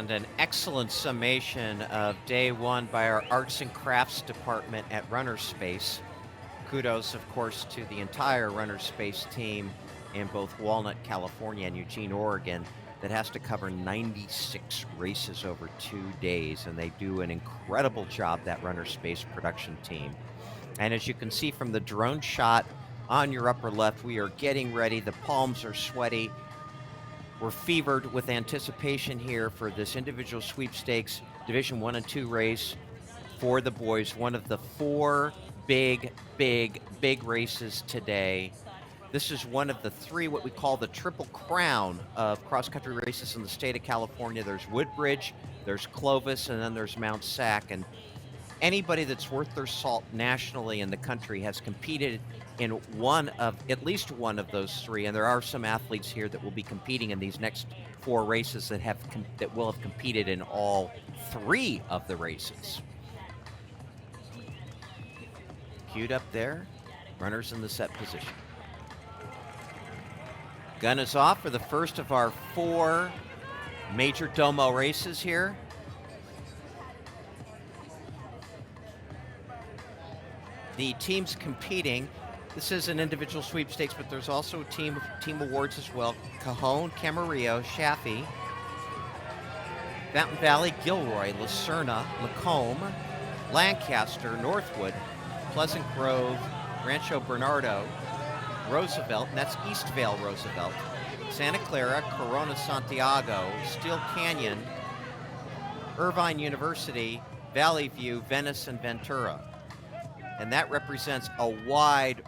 And an excellent summation of day one by our arts and crafts department at runnerspace. Kudos, of course, to the entire runnerspace team in both Walnut, California and Eugene, Oregon, that has to cover 96 races over 2 days. And they do an incredible job, that runnerspace production team. And as you can see from the drone shot on your upper left, we are getting ready. The palms are sweaty. We're fevered with anticipation here for this individual sweepstakes Division 1 and 2 race for the boys. One of the 4 big races today. This is one of the 3, what we call the triple crown of cross-country races in the state of California. There's Woodbridge, there's Clovis, and then there's Mount SAC. And anybody that's worth their salt nationally in the country has competed in at least one of those 3, and there are some athletes here that will be competing in these next 4 races that will have competed in all 3 of the races. Queued up there, runners in the set position. Gun is off for the first of our 4 major domo races here. The teams competing, this is an individual sweepstakes, but there's also team awards as well. Cajon, Camarillo, Chaffee, Fountain Valley, Gilroy, Lucerna, Lacombe, Lancaster, Northwood, Pleasant Grove, Rancho Bernardo, Roosevelt, and that's Eastvale Roosevelt, Santa Clara, Corona Santiago, Steele Canyon, Irvine University, Valley View, Venice, and Ventura. And that represents a wide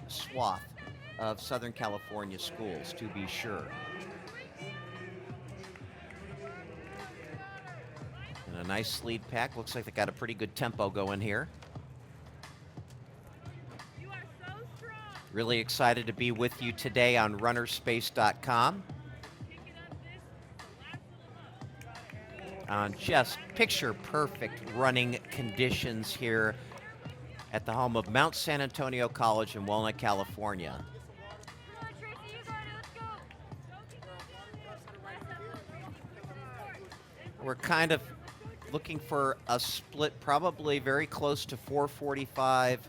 swath of Southern California schools, to be sure. And a nice lead pack. Looks like they got a pretty good tempo going here. Really excited to be with you today on runnerspace.com. On just picture-perfect running conditions here at the home of Mount San Antonio College in Walnut, California. We're kind of looking for a split, probably very close to 4:45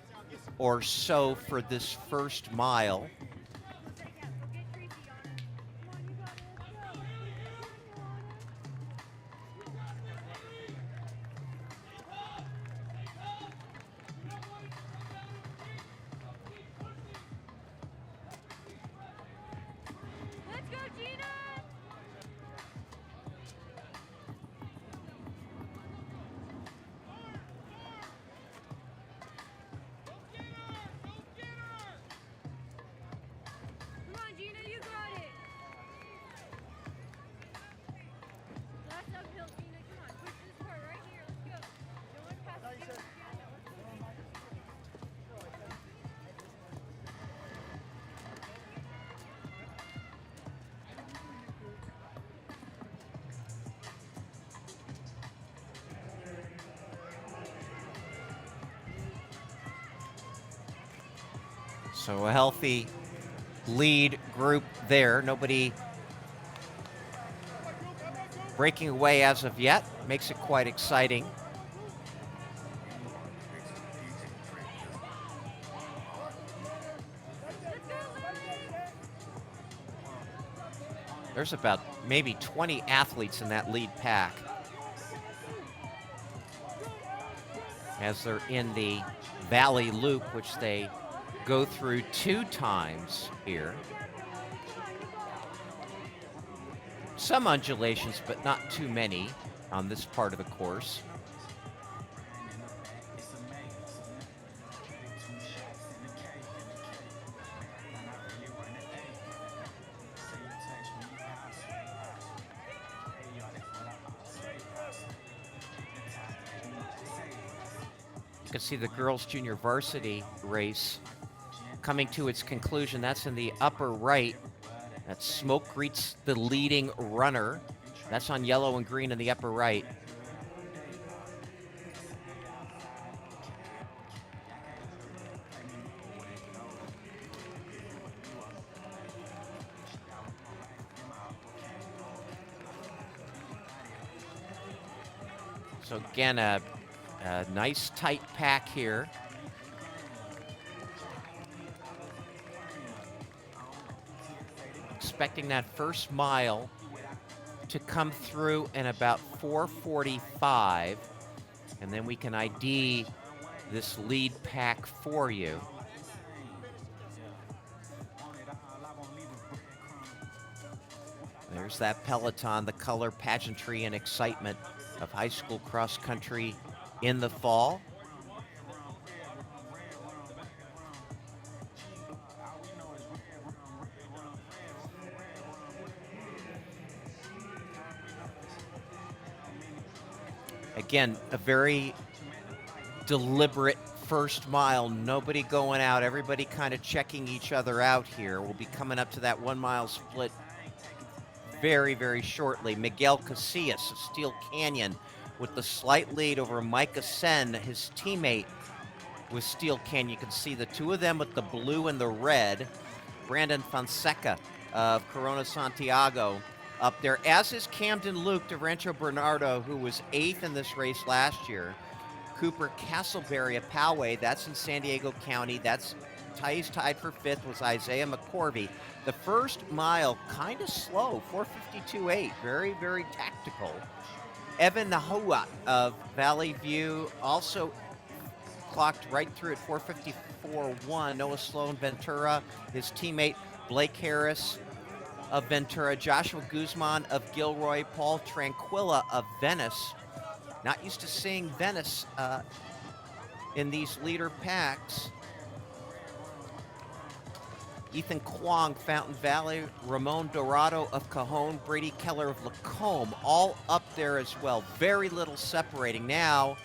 or so for this first mile. So a healthy lead group there. Nobody breaking away as of yet. Makes it quite exciting. There's about maybe 20 athletes in that lead pack as they're in the Valley Loop, which they go through 2 times here. Some undulations, but not too many on this part of the course. You can see the girls' junior varsity race coming to its conclusion. That's in the upper right. That smoke greets the leading runner. That's on yellow and green in the upper right. So again, a nice tight pack here. Expecting that first mile to come through in about 4:45, and then we can ID this lead pack for you. There's that peloton, the color, pageantry, and excitement of high school cross country in the fall. Again, a very deliberate first mile. Nobody going out. Everybody kind of checking each other out here. We'll be coming up to that 1 mile split very, very shortly. Miguel Casillas of Steel Canyon with the slight lead over Micah Sen, his teammate with Steel Canyon. You can see the two of them with the blue and the red. Brandon Fonseca of Corona Santiago up there, as is Camden Luke de Rancho Bernardo, who was 8th in this race last year. Cooper Castleberry of Poway, that's in San Diego County. He's tied for 5th with Isaiah McCorvey. The first mile, kind of slow, 4:52.8, very, very tactical. Evan Nahua of Valley View also clocked right through at 4:54.1. Noah Sloan Ventura, his teammate Blake Harris of Ventura, Joshua Guzman of Gilroy, Paul Tranquilla of Venice. Not used to seeing Venice in these leader packs. Ethan Kwong, Fountain Valley, Ramon Dorado of Cajon, Brady Keller of Lacombe, all up there as well. Very little separating. Now,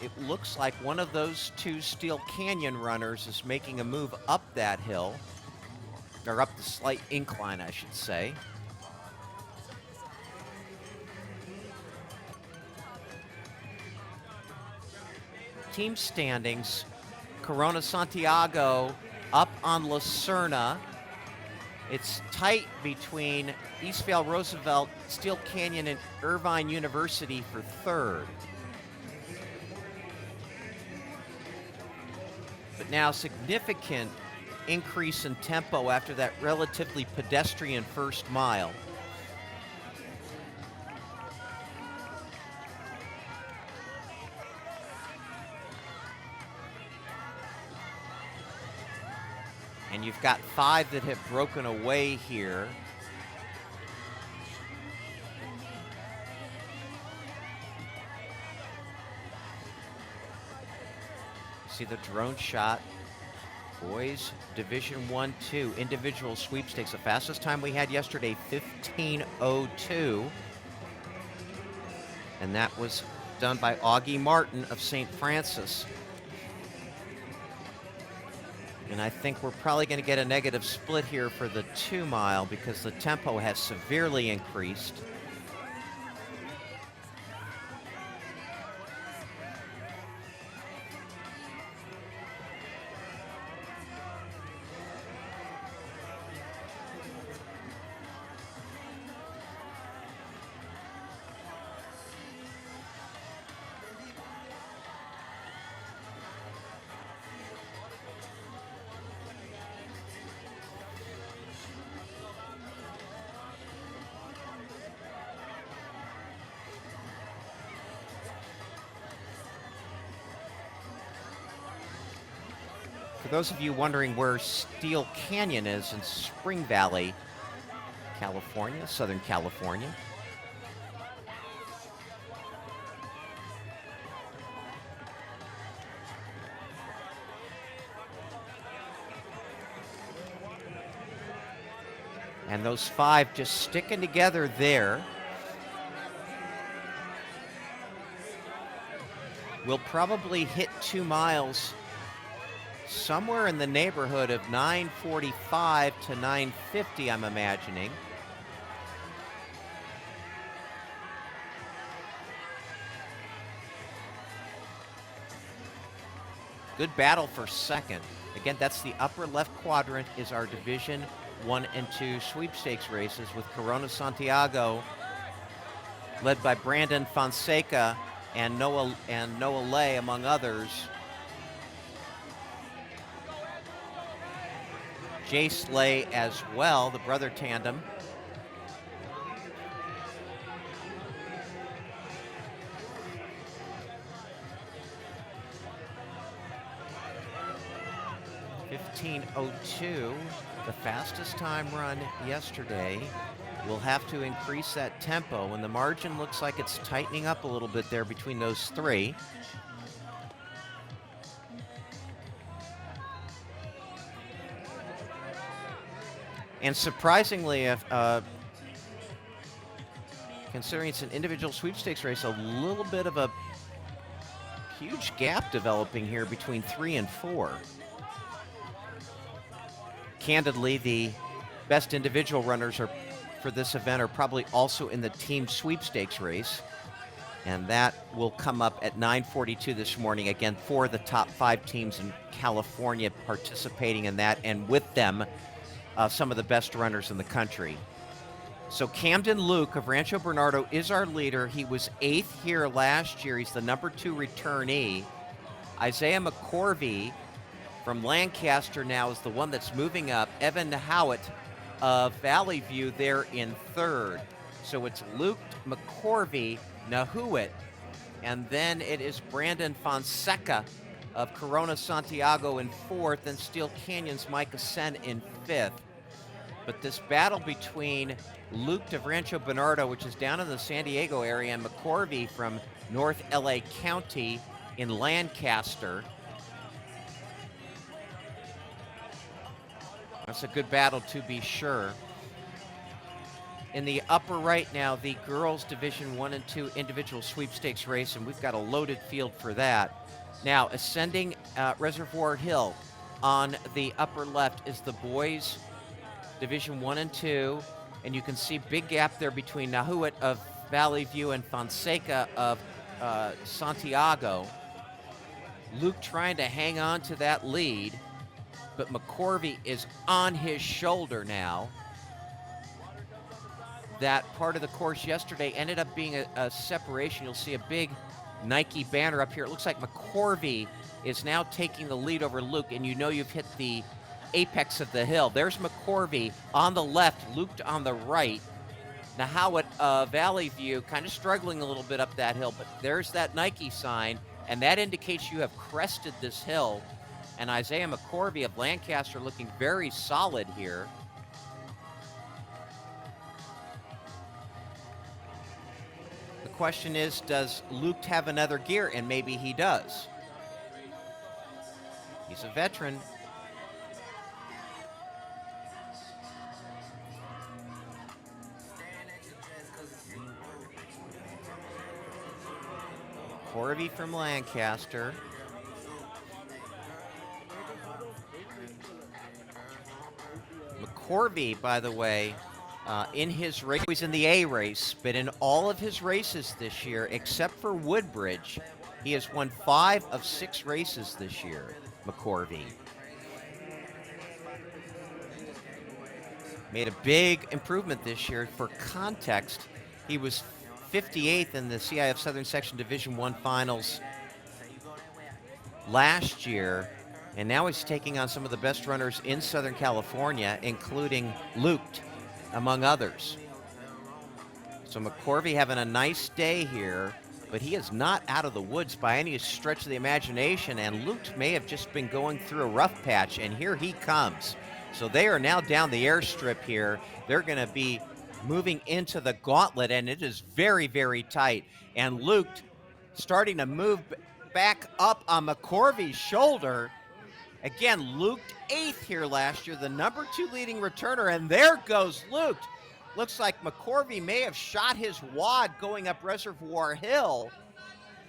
it looks like one of those two Steel Canyon runners is making a move up that hill, or up the slight incline, I should say. Team standings, Corona Santiago up on La Serna. It's tight between Eastvale Roosevelt, Steel Canyon, and Irvine University for 3rd. But now significant increase in tempo after that relatively pedestrian first mile. And you've got 5 that have broken away here. See the drone shot. Boys Division 1-2 individual sweepstakes. The fastest time we had yesterday, 15:02. And that was done by Augie Martin of St. Francis. And I think we're probably going to get a negative split here for the 2 mile because the tempo has severely increased. For those of you wondering where Steel Canyon is, in Spring Valley, California, Southern California. And those 5 just sticking together there. We'll probably hit 2 miles somewhere in the neighborhood of 9:45 to 9:50, I'm imagining. Good battle for second. Again, that's the upper left quadrant is our Division 1 and 2 sweepstakes races with Corona Santiago led by Brandon Fonseca and Noah Lay, among others. Jace Lay as well, the brother tandem. .15:02, the fastest time run yesterday. We'll have to increase that tempo, and the margin looks like it's tightening up a little bit there between those three. And surprisingly, considering it's an individual sweepstakes race, a little bit of a huge gap developing here between 3 and 4. Candidly, the best individual runners for this event are probably also in the team sweepstakes race, and that will come up at 9:42 this morning. Again, 4 of the top 5 teams in California participating in that, and with them, some of the best runners in the country. So Camden Luke of Rancho Bernardo is our leader. He was 8th here last year. He's the number 2 returnee. Isaiah McCorvey from Lancaster now is the one that's moving up. Evan Howitt of Valley View there in 3rd. So it's Luke, McCorvey, Nahuet, and then it is Brandon Fonseca of Corona Santiago in 4th, and Steel Canyon's Micah Sen in 5th. But this battle between Luke of Rancho Bernardo, which is down in the San Diego area, and McCorvey from North LA County in Lancaster. That's a good battle to be sure. In the upper right now, the girls Division 1 and 2 individual sweepstakes race, and we've got a loaded field for that. Now, ascending Reservoir Hill on the upper left is the boys Division 1 and 2, and you can see big gap there between Nahuet of Valley View and Fonseca of Santiago. Luke trying to hang on to that lead, but McCorvey is on his shoulder now. That part of the course yesterday ended up being a separation. You'll see a big Nike banner up here. It looks like McCorvey is now taking the lead over Luke, and you know you've hit the apex of the hill. There's McCorvey on the left, Luke on the right. Nahuet Valley View kind of struggling a little bit up that hill, but there's that Nike sign, and that indicates you have crested this hill. And Isaiah McCorvey of Lancaster looking very solid here. The question is, does Luke have another gear? And maybe he does. He's a veteran. McCorvey from Lancaster. McCorvey, by the way, in his race, he's in the A race, but in all of his races this year, except for Woodbridge, he has won 5 of 6 races this year, McCorvey. Made a big improvement this year. For context, he was 58th in the CIF Southern Section Division 1 finals last year, and now he's taking on some of the best runners in Southern California, including Luke, among others. So McCorvey having a nice day here, but he is not out of the woods by any stretch of the imagination, and Luke may have just been going through a rough patch, and here he comes. So they are now down the airstrip here. They're going to be moving into the gauntlet, and it is very, very tight. And Luke starting to move back up on McCorvey's shoulder. Again, Luke 8th here last year, the number 2 leading returner, and there goes Luke. Looks like McCorvey may have shot his wad going up Reservoir Hill,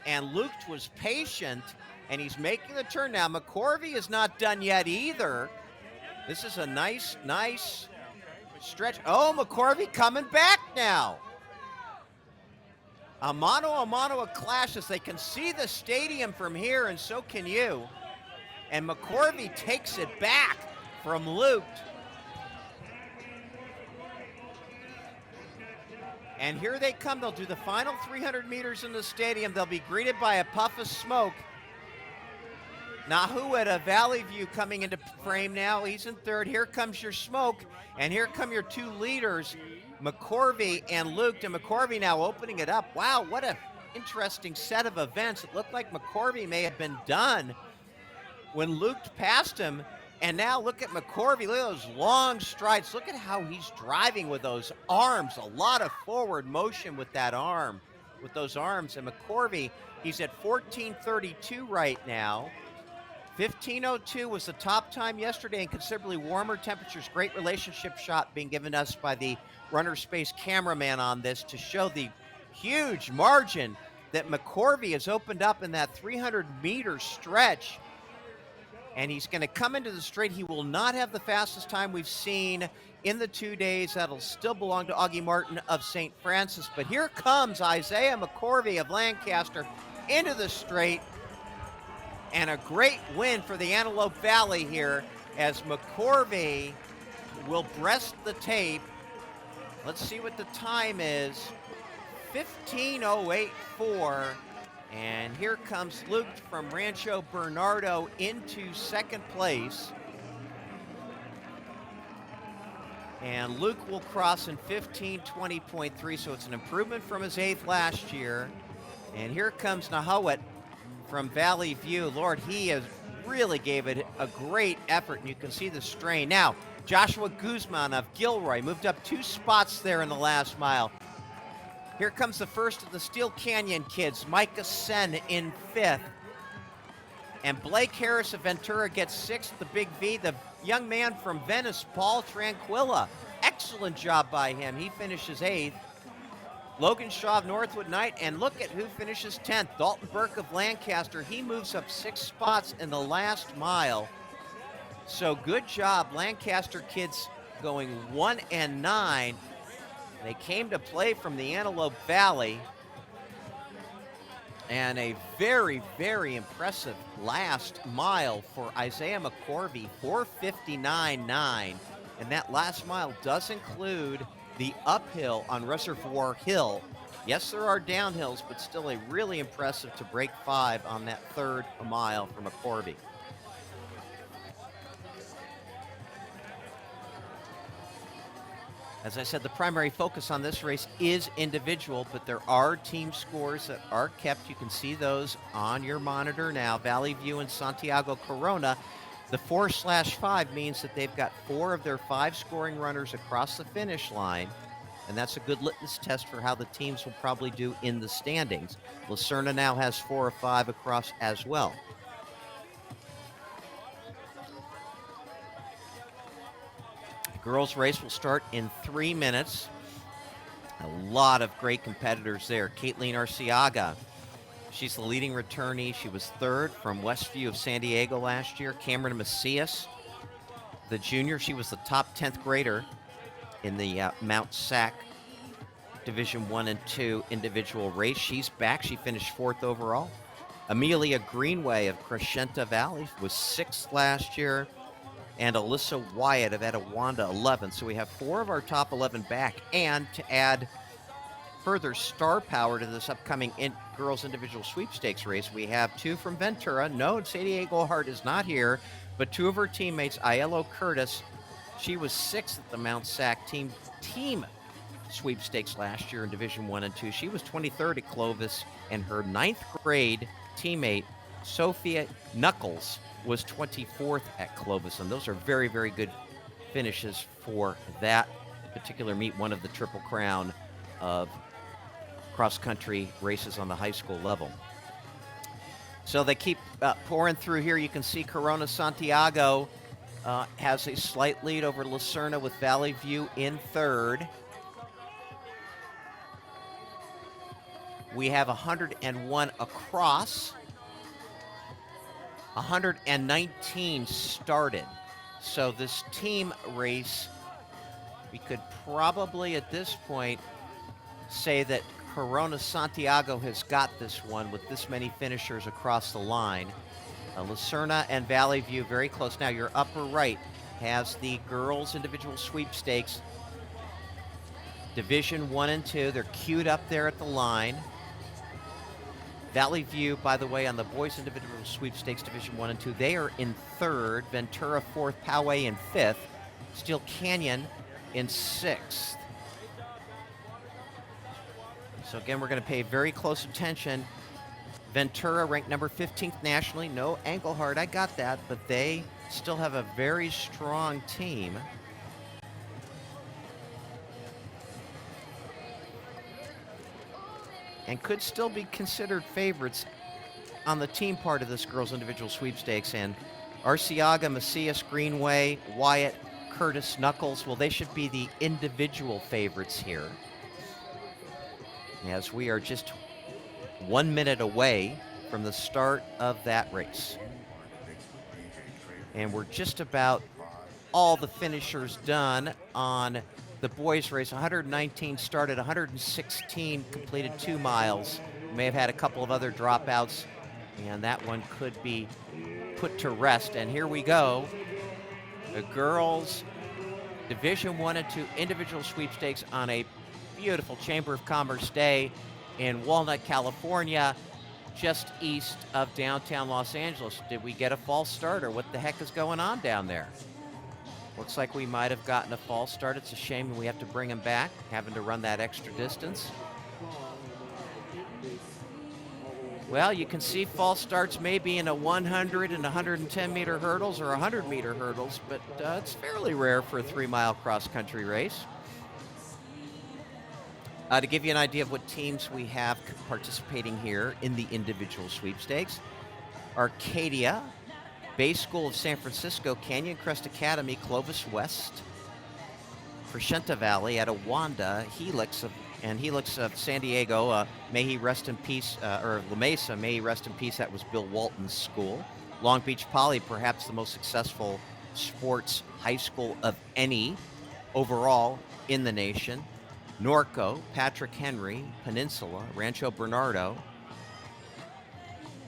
and Luke was patient, and he's making the turn now. McCorvey is not done yet either. This is a nice stretch. Oh, McCorvey coming back now. A mano clashes. They can see the stadium from here, and so can you. And McCorvey takes it back from Luke. And here they come. They'll do the final 300 meters in the stadium. They'll be greeted by a puff of smoke. Nahu at Valley View coming into frame now. He's in third. Here comes your smoke. And here come your two leaders, McCorvey and Luke. And McCorvey now opening it up. Wow, what an interesting set of events. It looked like McCorvey may have been done when Luke passed him. And now look at McCorvey. Look at those long strides. Look at how he's driving with those arms. A lot of forward motion with that arm, with those arms. And McCorvey, he's at 14:32 right now. 15:02 was the top time yesterday in considerably warmer temperatures. Great relationship shot being given us by the runnerspace cameraman on this to show the huge margin that McCorvey has opened up in that 300-meter stretch. And he's going to come into the straight. He will not have the fastest time we've seen in the 2 days. That'll still belong to Augie Martin of St. Francis. But here comes Isaiah McCorvey of Lancaster into the straight. And a great win for the Antelope Valley here as McCorvey will breast the tape. Let's see what the time is. 15:08.4. And here comes Luke from Rancho Bernardo into second place. And Luke will cross in 15:20.3, so it's an improvement from his 8th last year. And here comes Nahawat from Valley View. Lord, he has really gave it a great effort, and you can see the strain. Now, Joshua Guzman of Gilroy moved up 2 spots there in the last mile. Here comes the first of the Steel Canyon kids, Micah Sen in 5th. And Blake Harris of Ventura gets 6th, the Big V. The young man from Venice, Paul Tranquilla. Excellent job by him. He finishes 8th. Logan Shaw of Northwood Knight, and look at who finishes 10th. Dalton Burke of Lancaster. He moves up 6 spots in the last mile. So good job, Lancaster kids going 1 and 9. They came to play from the Antelope Valley. And a very, very impressive last mile for Isaiah McCorvey, 4:59.9. And that last mile does include the uphill on Reservoir Hill. Yes, there are downhills, but still a really impressive to break 5 on that 3rd mile for McCorvey. As I said, the primary focus on this race is individual, but there are team scores that are kept. You can see those on your monitor now. Valley View and Santiago Corona. The 4/5 means that they've got 4 of their 5 scoring runners across the finish line, and that's a good litmus test for how the teams will probably do in the standings. Lucerna now has 4 of 5 across as well. Girls race will start in 3 minutes. A lot of great competitors there. Caitlin Arciaga, she's the leading returnee. She was 3rd from Westview of San Diego last year. Cameron Macias, the junior, she was the top 10th grader in the Mount SAC Division 1 and 2 individual race. She's back. She finished 4th overall. Amelia Greenway of Crescenta Valley was 6th last year. And Alyssa Wyatt of Etowanda, 11th. So we have 4 of our top 11 back. And to add further star power to this upcoming girls individual sweepstakes race, we have 2 from Ventura. No, Sadie Eaglehart is not here, but 2 of her teammates, Aiello Curtis, she was 6th at the Mount SAC team sweepstakes last year in Division 1 and 2. She was 23rd at Clovis, and her 9th grade teammate, Sophia Knuckles, was 24th at Clovis, and those are very, very good finishes for that particular meet, one of the Triple Crown of cross-country races on the high school level. So they keep pouring through here. You can see Corona Santiago has a slight lead over Lucerna with Valley View in 3rd. We have 101 across. 119 started. So this team race, we could probably at this point say that Corona Santiago has got this one with this many finishers across the line. Lucerna and Valley View very close. Now your upper right has the girls individual sweepstakes Division 1 and 2, they're queued up there at the line. Valley View, by the way, on the boys individual sweepstakes Division 1 and 2, they are in 3rd, Ventura 4th, Poway in 5th, Steel Canyon in 6th. So again, we're going to pay very close attention. Ventura ranked number 15th nationally. No Engelhard, I got that, but they still have a very strong team. And could still be considered favorites on the team part of this girls' individual sweepstakes. And Arciaga, Macias, Greenway, Wyatt, Curtis, Knuckles, well, they should be the individual favorites here, as we are just 1 minute away from the start of that race. And we're just about all the finishers done on the boys race. 119 started, 116 completed 2 miles. We may have had a couple of other dropouts, and that one could be put to rest. And here we go. The girls' Division 1 and 2 individual sweepstakes on a beautiful Chamber of Commerce day in Walnut, California, just east of downtown Los Angeles. Did we get a false start, or what the heck is going on down there? Looks like we might have gotten a false start. It's a shame we have to bring him back, having to run that extra distance. Well, you can see false starts maybe in a 100 and 110 meter hurdles or 100 meter hurdles, but it's fairly rare for a 3-mile cross-country race. To give you an idea of what teams we have participating here in the individual sweepstakes: Arcadia, Bay School of San Francisco, Canyon Crest Academy, Clovis West, Crescenta Valley, Etowanda, Helix of San Diego, may he rest in peace, or La Mesa, may he rest in peace, that was Bill Walton's school. Long Beach Poly, perhaps the most successful sports high school of any overall in the nation. Norco, Patrick Henry, Peninsula, Rancho Bernardo,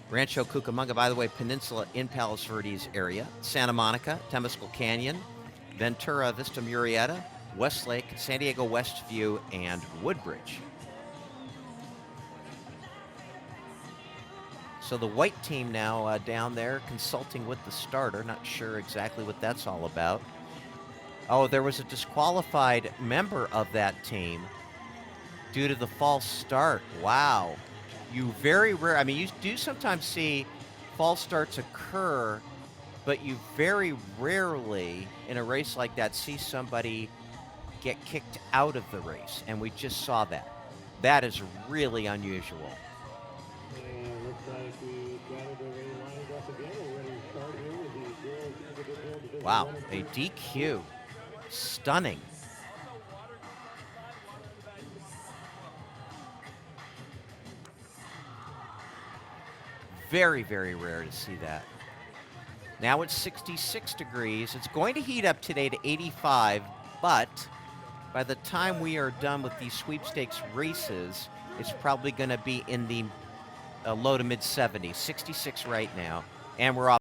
Rancho Cucamonga, by the way, Peninsula in Palos Verdes area, Santa Monica, Temescal Canyon, Ventura, Vista Murrieta, Westlake, San Diego Westview, and Woodbridge. So the white team now down there consulting with the starter. Not sure exactly what that's all about. Oh, there was a disqualified member of that team due to the false start. Wow. You very rare, I mean, you do sometimes see false starts occur, but you very rarely in a race like that see somebody get kicked out of the race, and we just saw that. That is really unusual. And looks like we got it already lined up again. We're ready to start here with the girls individual division. Wow, a DQ. Stunning. Very, very rare to see that. Now it's 66 degrees. It's going to heat up today to 85, but by the time we are done with these sweepstakes races, it's probably going to be in the low to mid 70s, 66 right now, and we're off.